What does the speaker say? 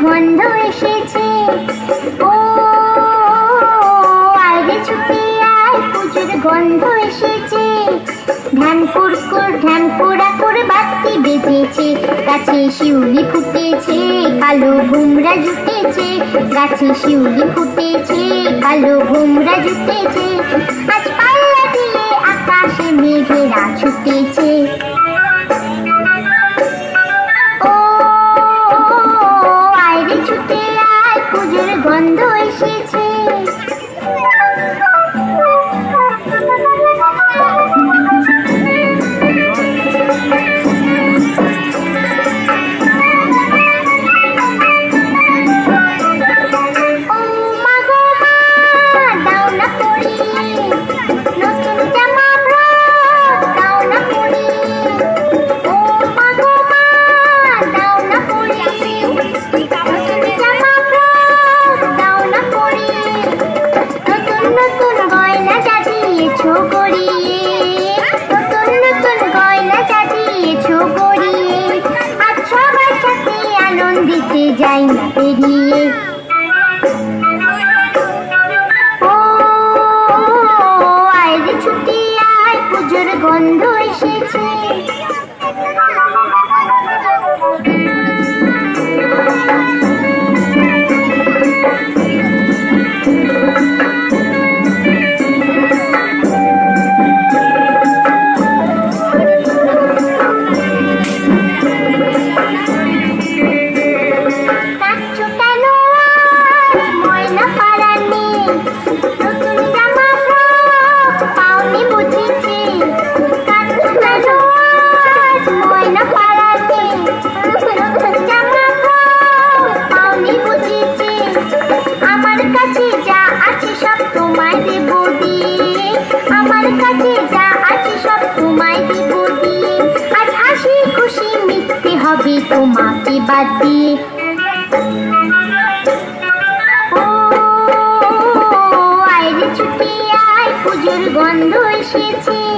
গন্ধ এসেছে, ও আইরে ছুটে আয়, পুজোর গন্ধ এসেছে। ধ্যান কুরকুর ধ্যান কুড়াকুর বাতি বেজেছে, গাছে শিউলি ফুটেছে, কালো ভুমরা জুটেছে। গাছে শিউলি ফুটেছে, কালো ভুমরা জুটেছে। আজ পাল্লা দিয়ে আকাশে মেঘেরা ছুটেছে। গন্ধ এসেছে। দিতে যাই না পেরিয়ে, ও আইরে ছুটে আয়, পুজোর গন্ধ এসেছে। হবে তোমাকে বাদ দিয়ে, ও আইরে ছুটে আয়, পুজোর গন্ধ এসেছে।